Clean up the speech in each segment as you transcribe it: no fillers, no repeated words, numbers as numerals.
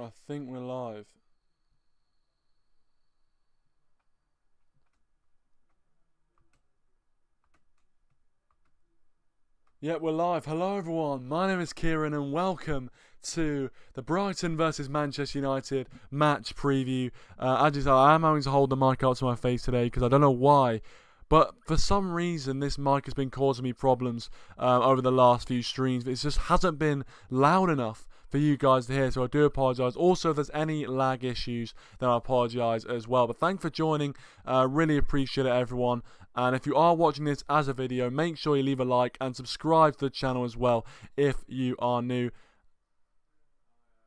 I think we're live. Yeah, we're live. Hello everyone, my name is Kieran and welcome to the Brighton versus Manchester United match preview. As you said, I am having to hold the mic out to my face today because I don't know why, but for some reason this mic has been causing me problems over the last few streams. It just hasn't been loud enough for you guys to hear, so I do apologise. Also, if there's any lag issues, then I apologise as well. But thanks for joining, really appreciate it everyone. And if you are watching this as a video, make sure you leave a like and subscribe to the channel as well if you are new.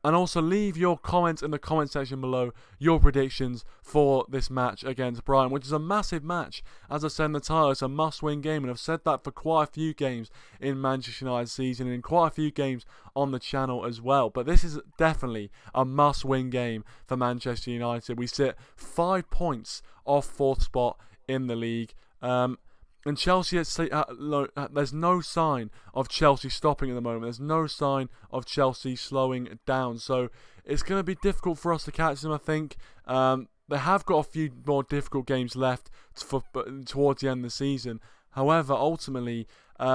And also leave your comments in the comment section below, your predictions for this match against Brighton, which is a massive match. As I said in the title, it's a must-win game, and I've said that for quite a few games in Manchester United's season and in quite a few games on the channel as well. But this is definitely a must-win game for Manchester United. We sit 5 points off 4th spot in the league. And Chelsea, there's no sign of Chelsea stopping at the moment. There's no sign of Chelsea slowing down. So it's going to be difficult for us to catch them, I think. They have got a few more difficult games left towards the end of the season. However, ultimately, we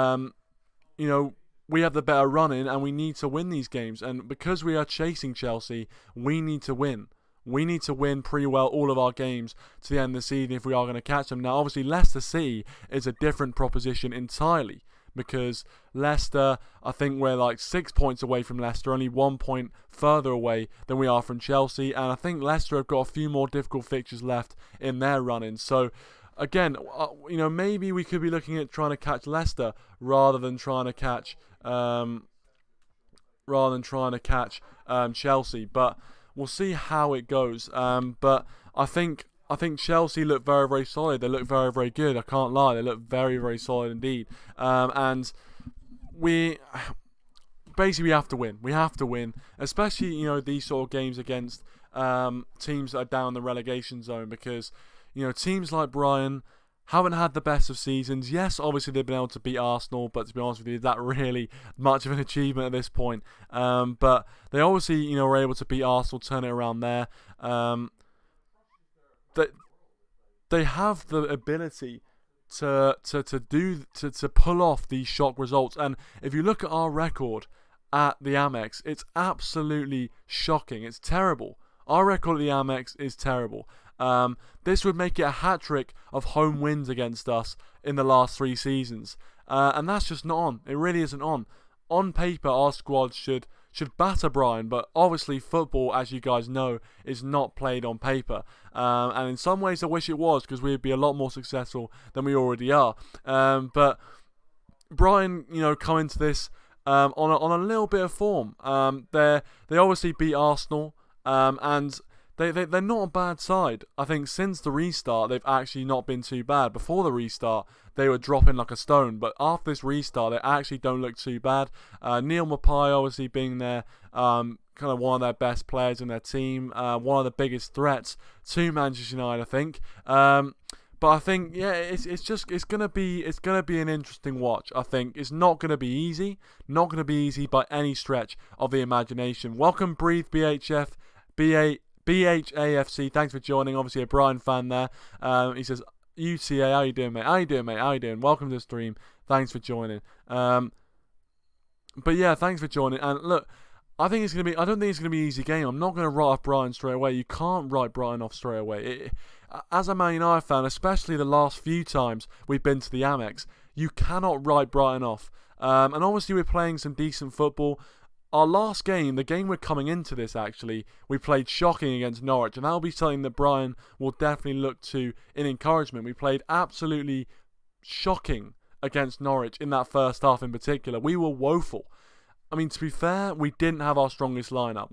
have the better running and we need to win these games. And because we are chasing Chelsea, we need to win. We need to win pretty well all of our games to the end of the season if we are going to catch them. Now, obviously, Leicester City is a different proposition entirely because Leicester, I think we're like 6 points away from Leicester, only 1 point further away than we are from Chelsea. And I think Leicester have got a few more difficult fixtures left in their run-in. So, again, maybe we could be looking at trying to catch Leicester rather than trying to catch Chelsea. But we'll see how it goes. But I think Chelsea look very, very solid. They look very, very good. I can't lie. They look very, very solid indeed. And we have to win. We have to win, especially these sort of games against teams that are down the relegation zone, because teams like Brighton haven't had the best of seasons. Yes, obviously they've been able to beat Arsenal, but to be honest with you, is that really much of an achievement at this point? But they obviously, were able to beat Arsenal, turn it around there. They have the ability to pull off these shock results. And if you look at our record at the Amex, it's absolutely shocking. It's terrible. Our record at the Amex is terrible. This would make it a hat-trick of home wins against us in the last 3 seasons. And that's just not on. It really isn't on. On paper, our squad should batter Brighton, but obviously football, as you guys know, is not played on paper. And in some ways I wish it was, because we'd be a lot more successful than we already are. But Brighton, come into this on a little bit of form. They obviously beat Arsenal, and they're not a bad side. I think since the restart, they've actually not been too bad. Before the restart, they were dropping like a stone. But after this restart, they actually don't look too bad. Neil Maupay obviously being their kind of one of their best players in their team. One of the biggest threats to Manchester United, I think. But I think, yeah, it's gonna be an interesting watch. I think it's not gonna be easy. Not gonna be easy by any stretch of the imagination. Welcome, Breathe BHAFC, thanks for joining. Obviously a Brighton fan there. He says, UTA, how you doing, mate? How you doing? Welcome to the stream. Thanks for joining. But yeah, thanks for joining. And look, I don't think it's gonna be an easy game. I'm not gonna write off Brighton straight away. You can't write Brighton off straight away. As a Man United fan, especially the last few times we've been to the Amex, you cannot write Brighton off. And obviously we're playing some decent football. Our last game, the game we're coming into this actually, we played shocking against Norwich, and that'll be something that Brighton will definitely look to in encouragement. We played absolutely shocking against Norwich in that first half in particular. We were woeful. I mean, to be fair, we didn't have our strongest lineup.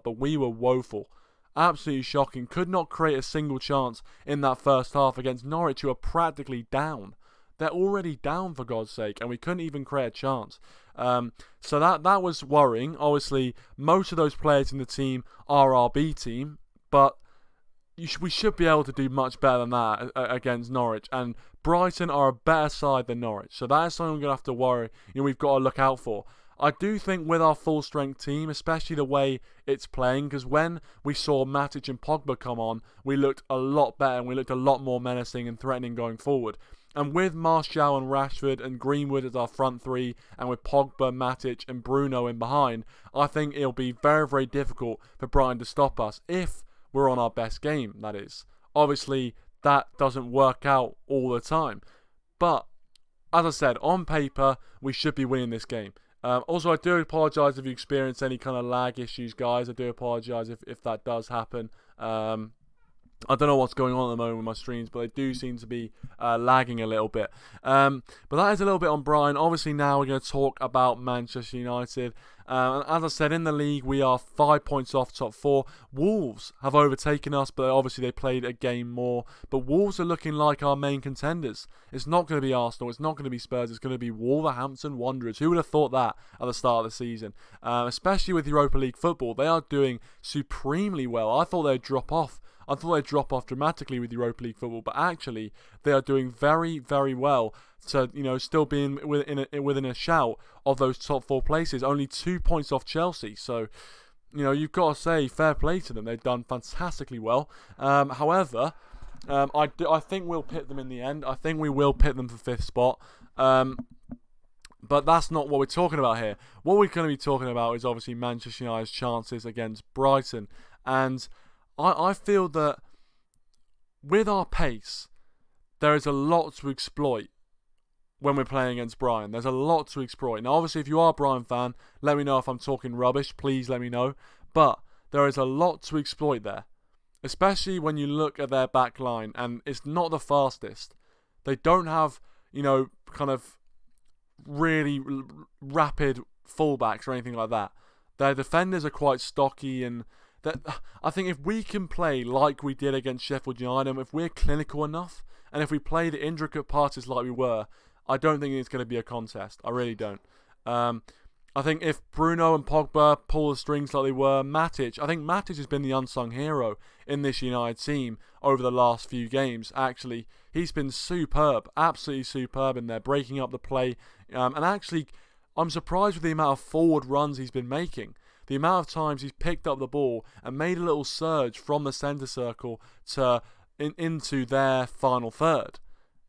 But we were woeful. Absolutely shocking. Could not create a single chance in that first half against Norwich, who are practically down. They're already down, for God's sake, and we couldn't even create a chance. So that was worrying. Obviously, most of those players in the team are our B team, but we should be able to do much better than that against Norwich. And Brighton are a better side than Norwich, so that is something we're going to have to worry. We've got to look out for. I do think with our full-strength team, especially the way it's playing, because when we saw Matic and Pogba come on, we looked a lot better and we looked a lot more menacing and threatening going forward. And with Martial and Rashford and Greenwood as our front three, and with Pogba, Matic and Bruno in behind, I think it'll be very, very difficult for Brighton to stop us if we're on our best game, that is. Obviously, that doesn't work out all the time. But, as I said, on paper, we should be winning this game. Also, I do apologise if you experience any kind of lag issues, guys. I do apologise if that does happen. I don't know what's going on at the moment with my streams, but they do seem to be lagging a little bit. But that is a little bit on Brighton. Obviously, now we're going to talk about Manchester United. And as I said, in the league, we are 5 points off top 4. Wolves have overtaken us, but obviously they played a game more. But Wolves are looking like our main contenders. It's not going to be Arsenal. It's not going to be Spurs. It's going to be Wolverhampton Wanderers. Who would have thought that at the start of the season? Especially with Europa League football. They are doing supremely well. I thought they'd drop off. I thought they'd drop off dramatically with Europa League football, but actually they are doing very, very well to, still being within a shout of those top 4 places. Only 2 points off Chelsea, so you've got to say fair play to them. They've done fantastically well. However, I think we'll pit them in the end. I think we will pit them for 5th spot. But that's not what we're talking about here. What we're going to be talking about is obviously Manchester United's chances against Brighton, and I feel that with our pace, there is a lot to exploit when we're playing against Brighton. There's a lot to exploit. Now, obviously, if you are a Brighton fan, let me know if I'm talking rubbish. Please let me know. But there is a lot to exploit there, especially when you look at their back line, and it's not the fastest. They don't have, kind of really rapid fullbacks or anything like that. Their defenders are quite stocky, and I think if we can play like we did against Sheffield United, if we're clinical enough, and if we play the intricate passes like we were, I don't think it's going to be a contest. I really don't. I think if Bruno and Pogba pull the strings like they were, I think Matic has been the unsung hero in this United team over the last few games. Actually, he's been superb, absolutely superb in there, breaking up the play. And actually, I'm surprised with the amount of forward runs he's been making. The amount of times he's picked up the ball and made a little surge from the centre circle to into their final third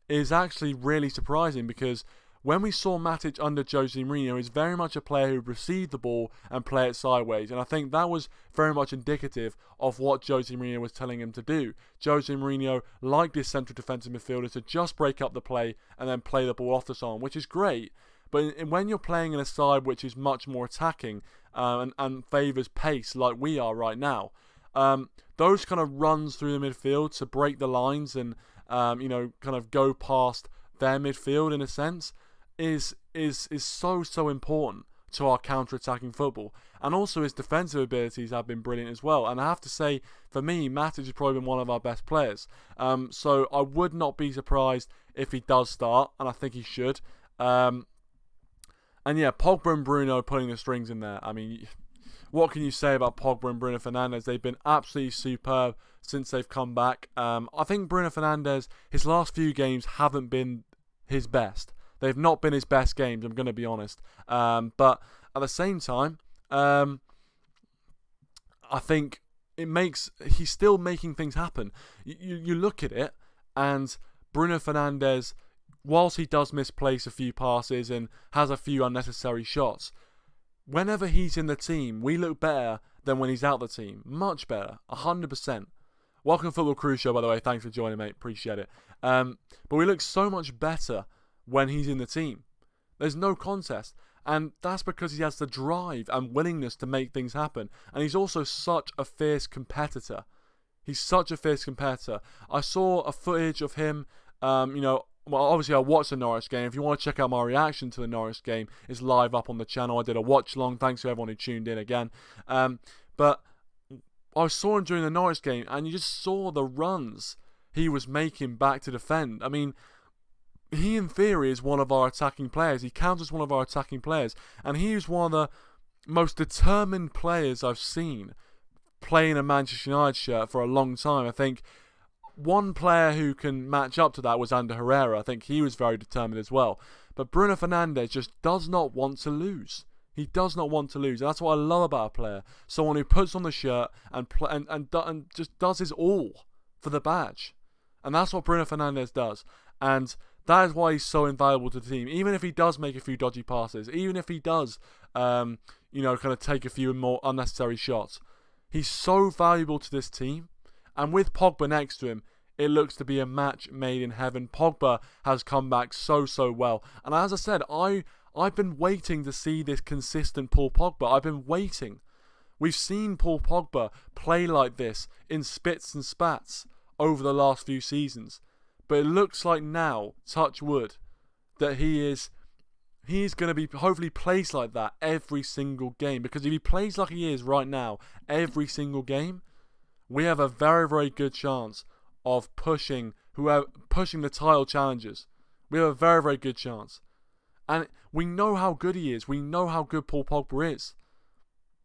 is actually really surprising, because when we saw Matic under Jose Mourinho, he's very much a player who would receive the ball and play it sideways. And I think that was very much indicative of what Jose Mourinho was telling him to do. Jose Mourinho liked his central defensive midfielder to just break up the play and then play the ball off to someone, which is great. But when you're playing in a side which is much more attacking and favours pace like we are right now, those kind of runs through the midfield to break the lines and kind of go past their midfield in a sense is so important to our counter-attacking football. And also his defensive abilities have been brilliant as well. And I have to say, for me, Matic has probably been one of our best players. So I would not be surprised if he does start, and I think he should. And yeah, Pogba and Bruno putting the strings in there. I mean, what can you say about Pogba and Bruno Fernandes? They've been absolutely superb since they've come back. I think Bruno Fernandes, his last few games haven't been his best. They've not been his best games, I'm going to be honest. But at the same time, I think he's still making things happen. You look at it, and Bruno Fernandes, whilst he does misplace a few passes and has a few unnecessary shots, whenever he's in the team, we look better than when he's out the team. Much better. 100%. Welcome to Football Crew Show, by the way. Thanks for joining, mate. Appreciate it. But we look so much better when he's in the team. There's no contest. And that's because he has the drive and willingness to make things happen. And he's also such a fierce competitor. He's such a fierce competitor. I saw a footage of him, well, obviously I watched the Norwich game. If you want to check out my reaction to the Norwich game, it's live up on the channel. I did a watch along. Thanks to everyone who tuned in again. But I saw him during the Norwich game, and you just saw the runs he was making back to defend. I mean, he in theory is one of our attacking players. He counts as one of our attacking players, and he is one of the most determined players I've seen playing a Manchester United shirt for a long time. I think one player who can match up to that was Ander Herrera. I think he was very determined as well. But Bruno Fernandes just does not want to lose. He does not want to lose. And that's what I love about a player. Someone who puts on the shirt and just does his all for the badge. And that's what Bruno Fernandes does. And that is why he's so invaluable to the team. Even if he does make a few dodgy passes, even if he does, kind of take a few more unnecessary shots, he's so valuable to this team. And with Pogba next to him, it looks to be a match made in heaven. Pogba has come back so well. And as I said, I've been waiting to see this consistent Paul Pogba. I've been waiting. We've seen Paul Pogba play like this in spits and spats over the last few seasons. But it looks like now, touch wood, that he's going to be hopefully plays like that every single game. Because if he plays like he is right now, every single game, we have a very good chance of pushing the title challengers. We have a very good chance. And we know how good he is. We know how good Paul Pogba is.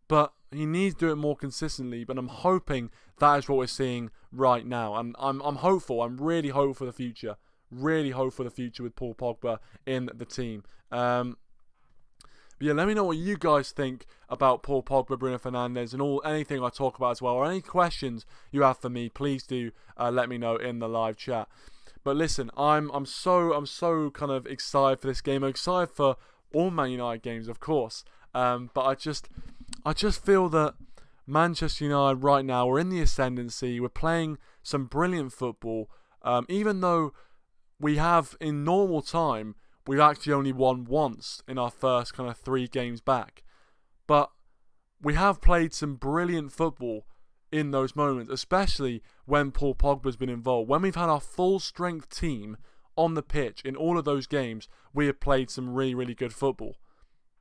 But he needs to do it more consistently. But I'm hoping that is what we're seeing right now. And I'm hopeful. I'm really hopeful for the future. Really hopeful for the future with Paul Pogba in the team. But yeah, let me know what you guys think about Paul Pogba, Bruno Fernandes, and anything I talk about as well, or any questions you have for me. Please do let me know in the live chat. But listen, I'm so kind of excited for this game. I'm excited for all Man United games, of course. But I just feel that Manchester United right now, we're in the ascendancy. We're playing some brilliant football. Even though we have in normal time, we've actually only won once in our first kind of 3 games back. But we have played some brilliant football in those moments, especially when Paul Pogba's been involved. When we've had our full strength team on the pitch in all of those games, we have played some really good football.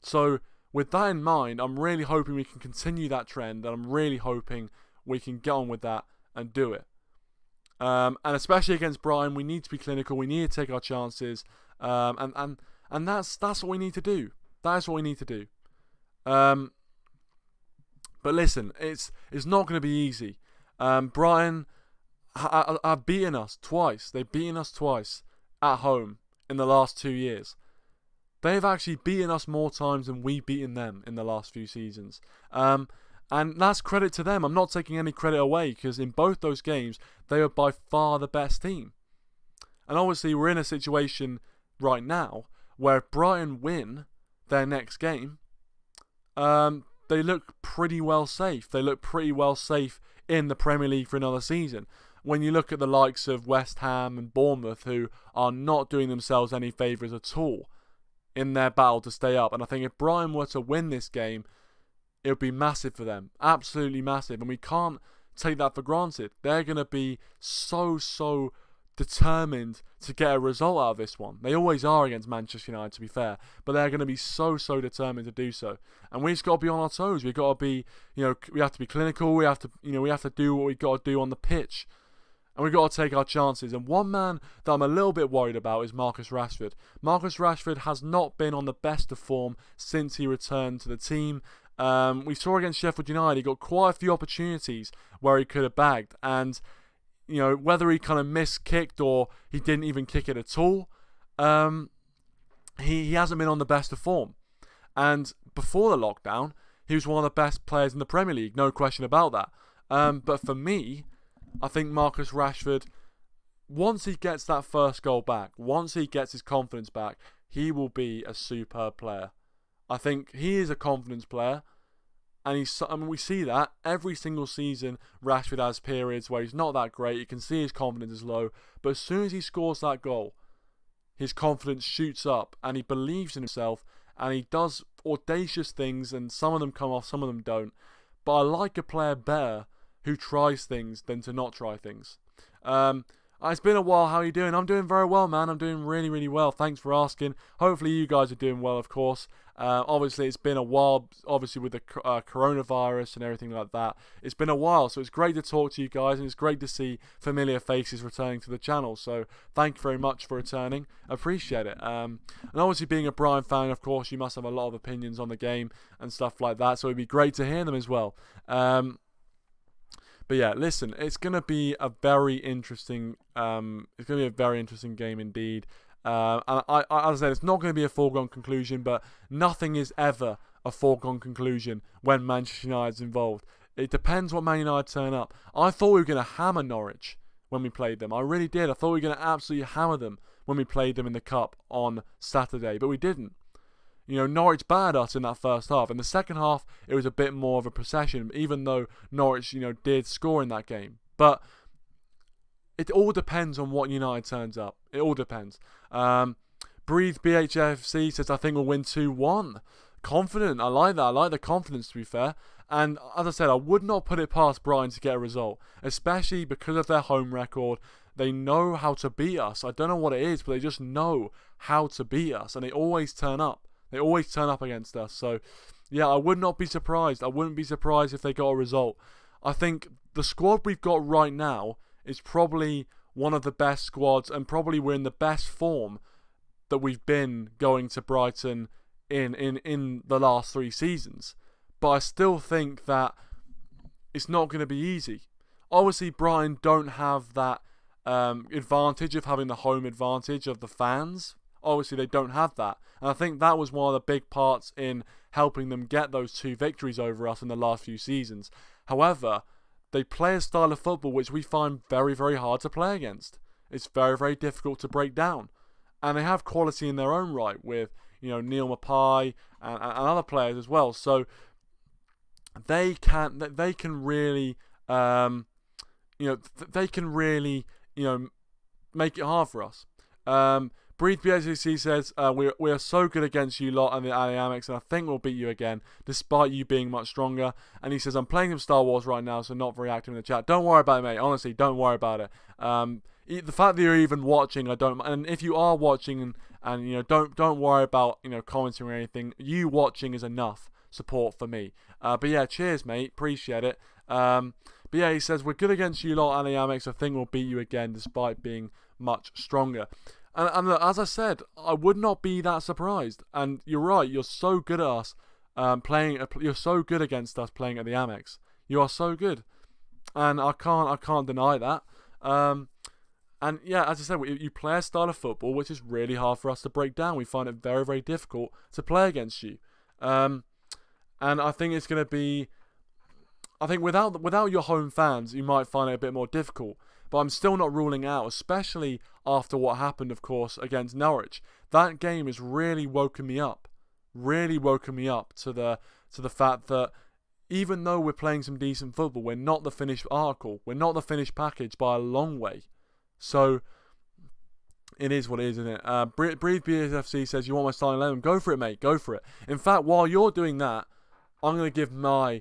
So with that in mind, I'm really hoping we can continue that trend, and I'm really hoping we can get on with that and do it. And especially against Brighton, we need to be clinical. We need to take our chances. And that's what we need to do. That is what we need to do. But listen, it's not going to be easy. Brighton have beaten us twice. They've beaten us twice at home in the last 2 years. They've actually beaten us more times than we've beaten them in the last few seasons. And that's credit to them. I'm not taking any credit away, because in both those games, they were by far the best team. And obviously, we're in a situation right now where if Brighton win their next game, they look pretty well safe. They look pretty well safe in the Premier League for another season. When you look at the likes of West Ham and Bournemouth, who are not doing themselves any favours at all in their battle to stay up. And I think if Brighton were to win this game, it would be massive for them. Absolutely massive. And we can't take that for granted. They're going to be so determined to get a result out of this one. They always are against Manchester United, to be fair, but they're going to be so determined to do so. And we just got to be on our toes. We've got to be, we have to be clinical. We have to do what we've got to do on the pitch, and we've got to take our chances. And one man that I'm a little bit worried about is Marcus Rashford. Marcus Rashford has not been on the best of form since he returned to the team. We saw against Sheffield United, he got quite a few opportunities where he could have bagged, and whether he kind of miskicked or he didn't even kick it at all, he hasn't been on the best of form. And before the lockdown, he was one of the best players in the Premier League, no question about that. But for me, I think Marcus Rashford, once he gets that first goal back, once he gets his confidence back, he will be a superb player. I think he is a confidence player. And we see that every single season. Rashford has periods where he's not that great. You can see his confidence is low. But as soon as he scores that goal, his confidence shoots up and he believes in himself and he does audacious things, and some of them come off, some of them don't. But I like a player better who tries things than to not try things. It's been a while. How are you doing? I'm doing very well, man. I'm doing really well. Thanks for asking. Hopefully you guys are doing well, of course. Obviously, it's been a while, obviously, with the coronavirus and everything like that. It's been a while, so it's great to talk to you guys, and it's great to see familiar faces returning to the channel. So thank you very much for returning. Appreciate it. And obviously, being a Brighton fan, of course, you must have a lot of opinions on the game and stuff like that, so it'd be great to hear them as well. But yeah, listen, it's gonna be a very interesting. It's gonna be a very interesting game indeed. And as I said, it's not going to be a foregone conclusion, but nothing is ever a foregone conclusion when Manchester United's involved. It depends what Man United turn up. I thought we were going to hammer Norwich when we played them. I really did. I thought we were going to absolutely hammer them when we played them in the Cup on Saturday, but we didn't. You know, Norwich battered us in that first half. In the second half, it was a bit more of a procession, even though Norwich, did score in that game. But it all depends on what United turns up. It all depends. Breathe BHFC says, I think we'll win 2-1. Confident. I like that. I like the confidence, to be fair. And as I said, I would not put it past Brighton to get a result, especially because of their home record. They know how to beat us. I don't know what it is, but they just know how to beat us, and they always turn up. They always turn up against us. So, yeah, I would not be surprised. I wouldn't be surprised if they got a result. I think the squad we've got right now is probably one of the best squads, and probably we're in the best form that we've been going to Brighton in the last 3 seasons. But I still think that it's not going to be easy. Obviously, Brighton don't have that advantage of having the home advantage of the fans. Obviously, they don't have that. And I think that was one of the big parts in helping them get those 2 victories over us in the last few seasons. However, they play a style of football which we find very, very hard to play against. It's very, very difficult to break down. And they have quality in their own right with, Neil Mapai and other players as well. So they can really, make it hard for us. Breathe BSC says, we are so good against you lot and the Amex, and I think we'll beat you again, despite you being much stronger. And he says, I'm playing some Star Wars right now, so not very active in the chat. Don't worry about it, mate. Honestly, don't worry about it. The fact that you're even watching, and if you are watching and don't worry about, commenting or anything. You watching is enough support for me. But yeah, cheers, mate. Appreciate it. But yeah, he says, we're good against you lot and the Amex. I think we'll beat you again, despite being much stronger. And as I said, I would not be that surprised. And you're right, you're so good at us you're so good against us playing at the Amex. You are so good, and I can't deny that. And yeah, as I said, you play a style of football which is really hard for us to break down. We find it very, very difficult to play against you. And I think it's going to be. I think without your home fans, you might find it a bit more difficult. But I'm still not ruling out, especially after what happened, of course, against Norwich. That game has really woken me up. Really woken me up to the fact that even though we're playing some decent football, we're not the finished article. We're not the finished package by a long way. So it is what it is, isn't it? Breathe BSFC says, you want my starting 11? Go for it, mate. Go for it. In fact, while you're doing that, I'm going to give my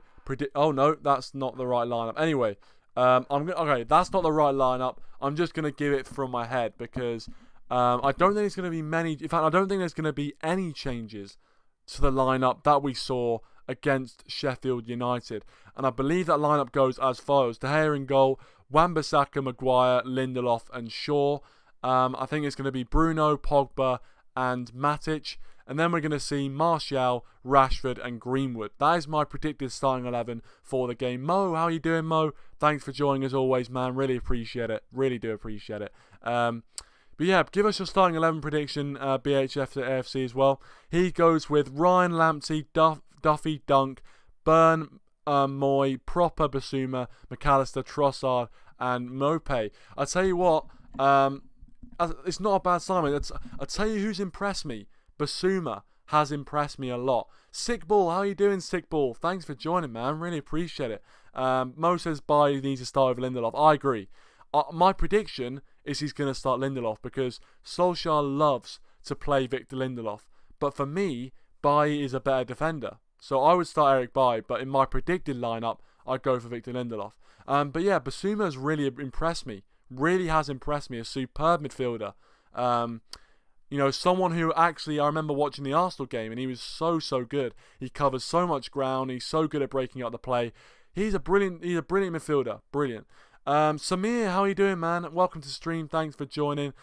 oh no, that's not the right lineup. Anyway, okay, that's not the right lineup. I'm just going to give it from my head because I don't think there's going to be many. In fact, I don't think there's going to be any changes to the lineup that we saw against Sheffield United. And I believe that lineup goes as follows: De Gea in goal, Wan-Bissaka, Maguire, Lindelof, and Shaw. I think it's going to be Bruno, Pogba, and Matic. And then we're going to see Martial, Rashford, and Greenwood. That is my predicted starting 11 for the game. Mo, how are you doing, Mo? Thanks for joining as always, man. Really appreciate it. Really do appreciate it. But yeah, give us your starting 11 prediction, BHF to AFC as well. He goes with Ryan Lamptey, Duffy, Dunk, Burn, Moy, Proper, Basuma, McAllister, Trossard, and Mope. I tell you what, it's not a bad sign. I'll tell you who's impressed me. Basuma has impressed me a lot. Sick Ball, how you doing, Sick Ball? Thanks for joining, man. Really appreciate it. Mo says Bailly needs to start with Lindelof. I agree. My prediction is he's going to start Lindelof because Solskjaer loves to play Victor Lindelof. But for me, Bailly is a better defender. So I would start Eric Bailly, but in my predicted lineup, I'd go for Victor Lindelof. But yeah, Basuma has really impressed me. Really has impressed me. A superb midfielder. Someone who actually, I remember watching the Arsenal game and he was so good. He covers so much ground. He's so good at breaking up the play. He's a brilliant midfielder. Brilliant. Samir, how are you doing, man? Welcome to the stream. Thanks for joining.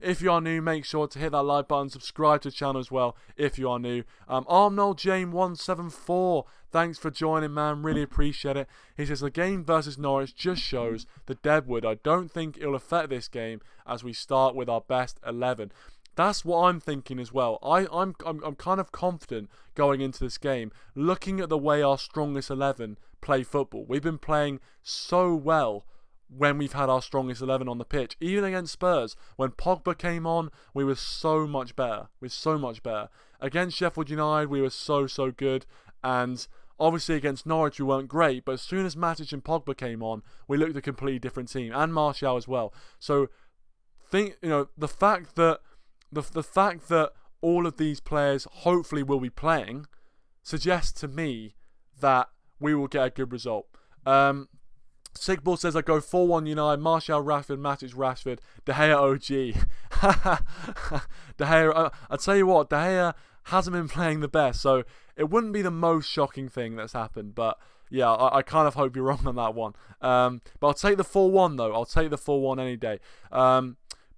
If you are new, make sure to hit that like button. Subscribe to the channel as well if you are new. Arnold Jane 174. Thanks for joining, man. Really appreciate it. He says, the game versus Norwich just shows the deadwood. I don't think it'll affect this game as we start with our best 11. That's what I'm thinking as well. I'm kind of confident going into this game, looking at the way our strongest 11 play football. We've been playing so well when we've had our strongest 11 on the pitch. Even against Spurs, when Pogba came on, we were so much better. Against Sheffield United, we were so good. And obviously against Norwich, we weren't great. But as soon as Matic and Pogba came on, we looked a completely different team. And Martial as well. So, the fact that all of these players hopefully will be playing suggests to me that we will get a good result. Seagulls says I go 4-1 United, Martial, Rashford, Matic, Rashford, De Gea OG. De Gea, I tell you what, De Gea hasn't been playing the best, so it wouldn't be the most shocking thing that's happened, but yeah, I kind of hope you're wrong on that one. But I'll take the 4-1 though, I'll take the 4-1 any day.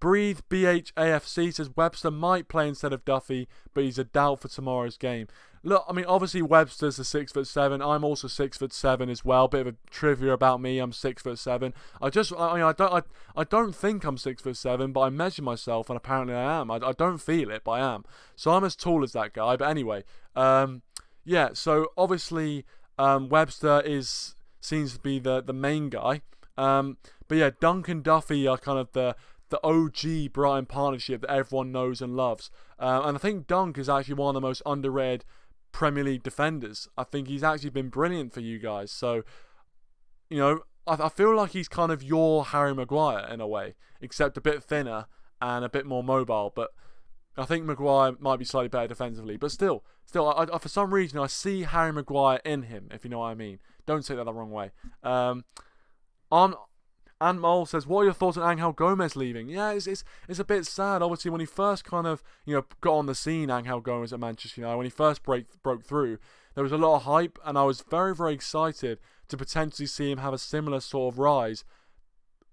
Breathe BHAFC says Webster might play instead of Duffy, but he's a doubt for tomorrow's game. Look, I mean, obviously Webster's a 6'7". I'm also 6'7" as well. Bit of a trivia about me. I'm 6'7". I don't think I'm 6'7", but I measure myself and apparently I am. I don't feel it, but I am. So I'm as tall as that guy. But anyway, yeah. So obviously Webster seems to be the main guy. But yeah, Dunk and Duffy are kind of the OG Brighton partnership that everyone knows and loves. And I think Dunk is actually one of the most underrated Premier League defenders. I think he's actually been brilliant for you guys. So, I feel like he's kind of your Harry Maguire in a way, except a bit thinner and a bit more mobile. But I think Maguire might be slightly better defensively. But still, I for some reason, I see Harry Maguire in him, if you know what I mean. Don't take that the wrong way. And Mole says, what are your thoughts on Angel Gomez leaving? Yeah, it's a bit sad. Obviously, when he first kind of, got on the scene, Angel Gomez at Manchester United, when he first broke through, there was a lot of hype, and I was very, very excited to potentially see him have a similar sort of rise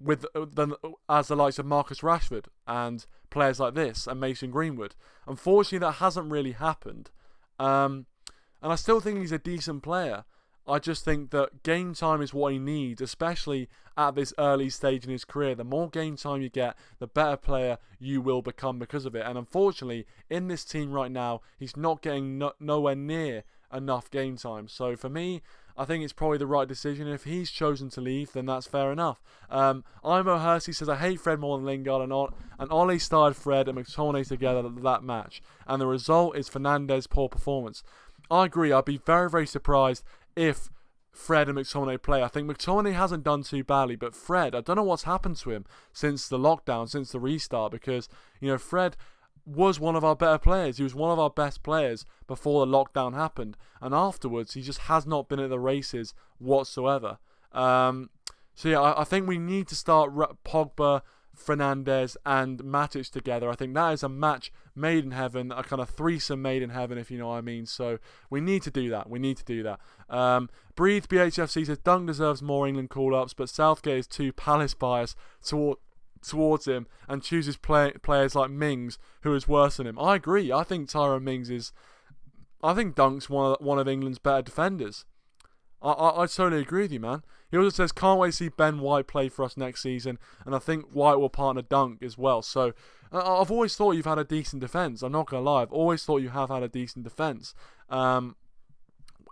as the likes of Marcus Rashford and players like this and Mason Greenwood. Unfortunately, that hasn't really happened. And I still think he's a decent player. I just think that game time is what he needs, especially at this early stage in his career. The more game time you get, the better player you will become because of it. And unfortunately, in this team right now, he's not getting nowhere near enough game time. So for me, I think it's probably the right decision. If he's chosen to leave, then that's fair enough. Imo Hersey says, I hate Fred more than Lingard, and Ole started Fred and McTominay together that match. And the result is Fernandez's poor performance. I agree. I'd be very, very surprised if Fred and McTominay play. I think McTominay hasn't done too badly, but Fred, I don't know what's happened to him since the lockdown, since the restart, because, Fred was one of our better players. He was one of our best players before the lockdown happened, and afterwards he just has not been at the races whatsoever. So yeah, I think we need to start Pogba, Fernandez and Matic together. I think that is a match made in heaven, a kind of threesome made in heaven, if you know what I mean. So we need to do that. Breathe BHFC says Dunk deserves more England call-ups, but Southgate is too Palace biased towards him and chooses players like Mings, who is worse than him. I agree. I think Tyrone Mings I think Dunk's one of England's better defenders. I totally agree with you, man. He also says, can't wait to see Ben White play for us next season, and I think White will partner Dunk as well. So, I've always thought you've had a decent defence. I'm not going to lie. I've always thought you have had a decent defence. And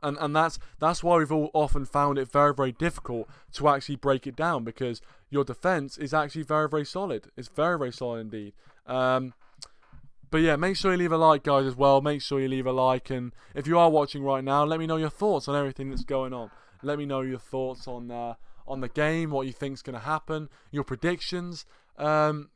that's why we've all often found it very, very difficult to actually break it down, because your defence is actually very, very solid. It's very, very solid indeed. But yeah, make sure you leave a like, guys, as well. Make sure you leave a like, and if you are watching right now, let me know your thoughts on everything that's going on. Let me know your thoughts on the game, what you think's going to happen, your predictions, and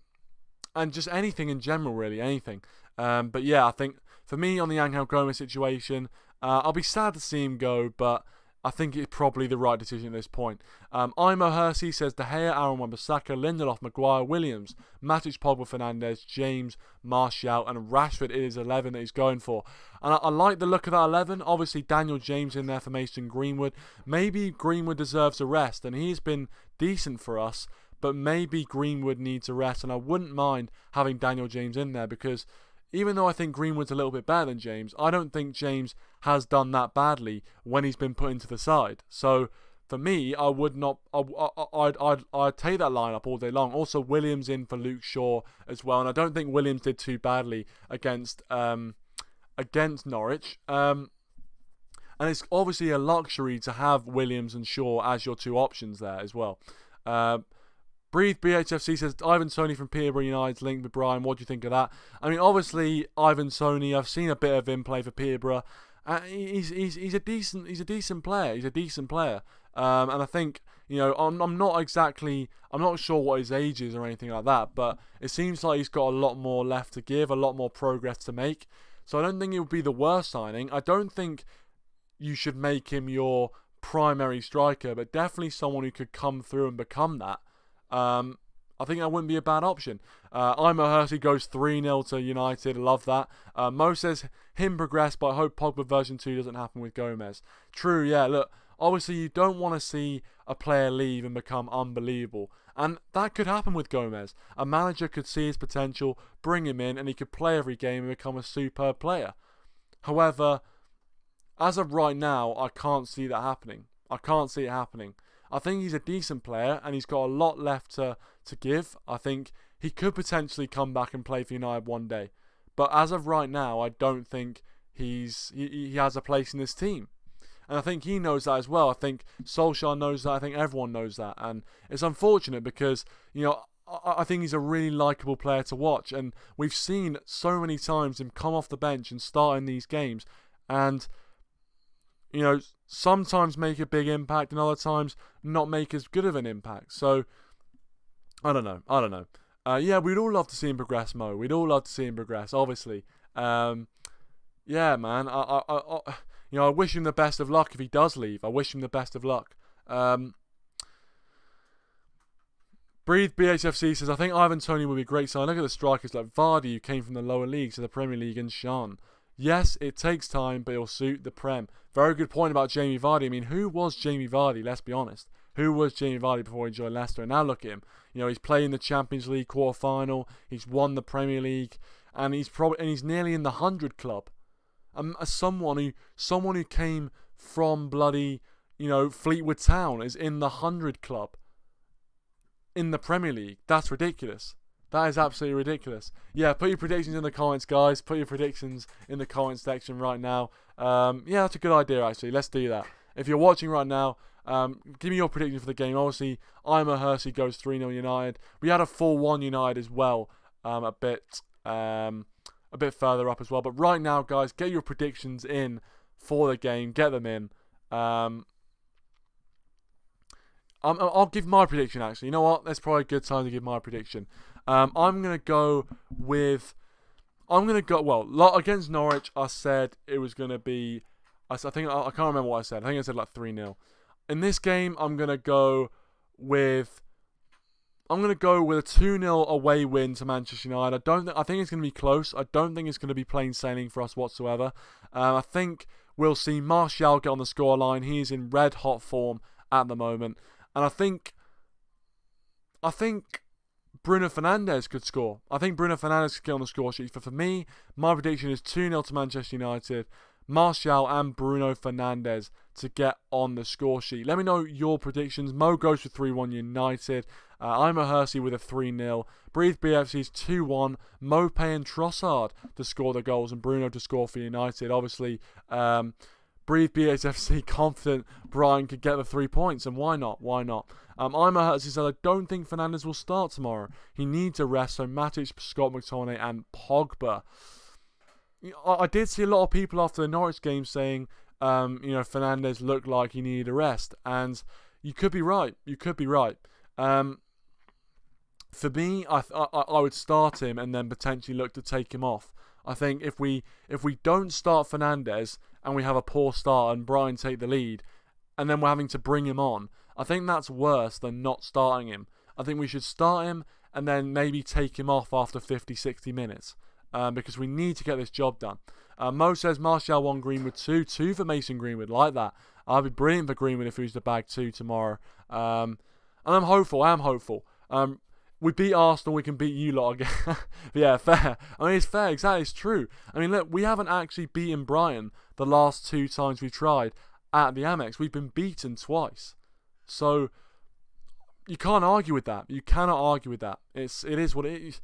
just anything in general, really, anything. But yeah, I think for me on the Angel Gomez situation, I'll be sad to see him go, but I think it's probably the right decision at this point. Imo Hersey says De Gea, Aaron Wan-Bissaka, Lindelof, Maguire, Williams, Matic, Pogba, Fernandez, James, Martial, and Rashford. It is 11 that he's going for. And I like the look of that 11. Obviously, Daniel James in there for Mason Greenwood. Maybe Greenwood deserves a rest, and he's been decent for us, but maybe Greenwood needs a rest, and I wouldn't mind having Daniel James in there, because even though I think Greenwood's a little bit better than James, I don't think James has done that badly when he's been put into the side. So for me, I would not. I'd take that lineup all day long. Also, Williams in for Luke Shaw as well, and I don't think Williams did too badly against Norwich. And it's obviously a luxury to have Williams and Shaw as your two options there as well. Breathe BHFC says, Ivan Toney from Peterborough United's linked with Brian. What do you think of that? I mean, obviously, Ivan Toney, I've seen a bit of him play for Peterborough. He's a decent player. He's a decent player. And I think, I'm not sure what his age is or anything like that, but it seems like he's got a lot more left to give, a lot more progress to make. So I don't think it would be the worst signing. I don't think you should make him your primary striker, but definitely someone who could come through and become that. I think that wouldn't be a bad option. Imo Hersey goes 3-0 to United. Love that. Mo says him progress, but I hope Pogba version 2 doesn't happen with Gomez. True, yeah. Look, obviously you don't want to see a player leave and become unbelievable. And that could happen with Gomez. A manager could see his potential, bring him in, and he could play every game and become a superb player. However, as of right now, I can't see that happening. I can't see it happening. I think he's a decent player and he's got a lot left to give. I think he could potentially come back and play for United one day. But as of right now, I don't think he has a place in this team. And I think he knows that as well. I think Solskjaer knows that. I think everyone knows that. And it's unfortunate because, I think he's a really likeable player to watch. And we've seen so many times him come off the bench and start in these games. And sometimes make a big impact and other times not make as good of an impact. So, I don't know. Yeah, we'd all love to see him progress, Mo. We'd all love to see him progress, obviously. Yeah, man. I wish him the best of luck if he does leave. I wish him the best of luck. Breathe BHFC says, I think Ivan Toney would be a great sign. Look at the strikers like Vardy, who came from the lower leagues to the Premier League, and Sean. Yes, it takes time, but it'll suit the Prem. Very good point about Jamie Vardy. I mean, who was Jamie Vardy? Let's be honest. Who was Jamie Vardy before he joined Leicester? And now look at him. He's playing the Champions League quarter-final. He's won the Premier League, and he's nearly in the 100 club. As someone who came from bloody, Fleetwood Town is in the 100 club in the Premier League. That's ridiculous. That is absolutely ridiculous. Yeah, put your predictions in the comments, guys. Put your predictions in the comments section right now. Yeah, that's a good idea, actually. Let's do that. If you're watching right now, give me your prediction for the game. Obviously, Imo Hersey goes 3-0 United. We had a 4-1 United as well, a bit further up as well. But right now, guys, get your predictions in for the game. Get them in. I'll give my prediction, actually. You know what? That's probably a good time to give my prediction. I'm going to go, well, against Norwich, I said it was going to be, I can't remember what I said. I think I said like 3-0. In this game, I'm going to go with a 2-0 away win to Manchester United. I think it's going to be close. I don't think it's going to be plain sailing for us whatsoever. I think we'll see Martial get on the scoreline. He is in red hot form at the moment. And I think Bruno Fernandes could score. I think Bruno Fernandes could get on the score sheet. For me, my prediction is 2-0 to Manchester United. Martial and Bruno Fernandes to get on the score sheet. Let me know your predictions. Mo goes for 3-1 United. Imo Hersey with a 3-0. Breathe BFC's 2-1. Mope and Trossard to score the goals and Bruno to score for United. Obviously, Breathe BHFC confident Brian could get the 3 points, and why not? Why not? Imo Hersey said, I don't think Fernandes will start tomorrow. He needs a rest, so Matic, Scott McTominay and Pogba. I did see a lot of people after the Norwich game saying, Fernandes looked like he needed a rest, and you could be right. You could be right. For me, I would start him and then potentially look to take him off. I think if we don't start Fernandes and we have a poor start and Brian take the lead, and then we're having to bring him on, I think that's worse than not starting him. I think we should start him and then maybe take him off after 50, 60 minutes. Because we need to get this job done. Mo says Martial 1, Greenwood 2. 2 for Mason Greenwood. Like that. I'll be brilliant for Greenwood if he was to bag 2 tomorrow. And I'm hopeful. We beat Arsenal, we can beat you lot again. Yeah, fair. I mean, it's fair. Exactly, it's true. I mean, look, we haven't actually beaten Brighton the last 2 times we tried at the Amex. We've been beaten twice. So you can't argue with that. You cannot argue with that. It is what it is.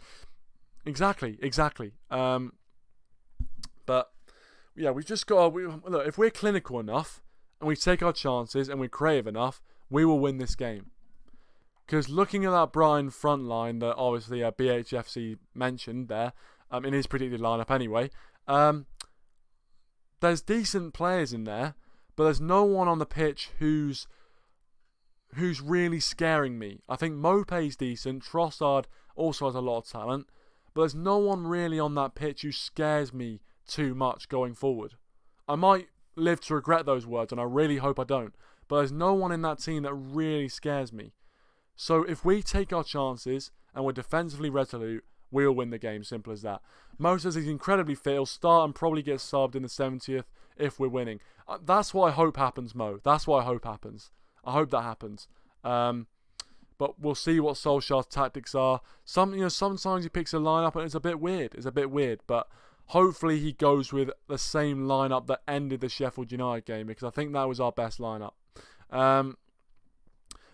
Exactly. But yeah, we've just got to, look, if we're clinical enough and we take our chances and we're creative enough, we will win this game. Because looking at that Brighton front line that obviously BHFC mentioned there, in his predicted lineup anyway, there's decent players in there, but there's no one on the pitch who's really scaring me. I think Mopé's decent, Trossard also has a lot of talent, but there's no one really on that pitch who scares me too much going forward. I might live to regret those words, and I really hope I don't, but there's no one in that team that really scares me. So if we take our chances and we're defensively resolute, we'll win the game, simple as that. Moses is incredibly fit. He'll start and probably get subbed in the 70th if we're winning. That's what I hope happens, Mo. That's what I hope happens. I hope that happens. But we'll see what Solskjaer's tactics are. Sometimes he picks a lineup and it's a bit weird. But hopefully he goes with the same lineup that ended the Sheffield United game, because I think that was our best lineup.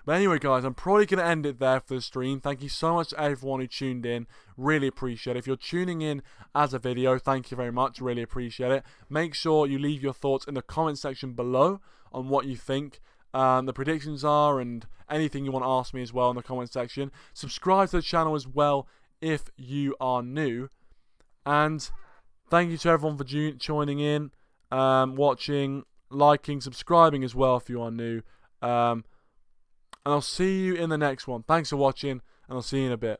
But anyway, guys, I'm probably going to end it there for the stream. Thank you so much to everyone who tuned in. Really appreciate it. If you're tuning in as a video, thank you very much. Really appreciate it. Make sure you leave your thoughts in the comment section below on what you think the predictions are, and anything you want to ask me as well in the comment section. Subscribe to the channel as well if you are new. And thank you to everyone for joining in, watching, liking, subscribing as well if you are new. And I'll see you in the next one. Thanks for watching, and I'll see you in a bit.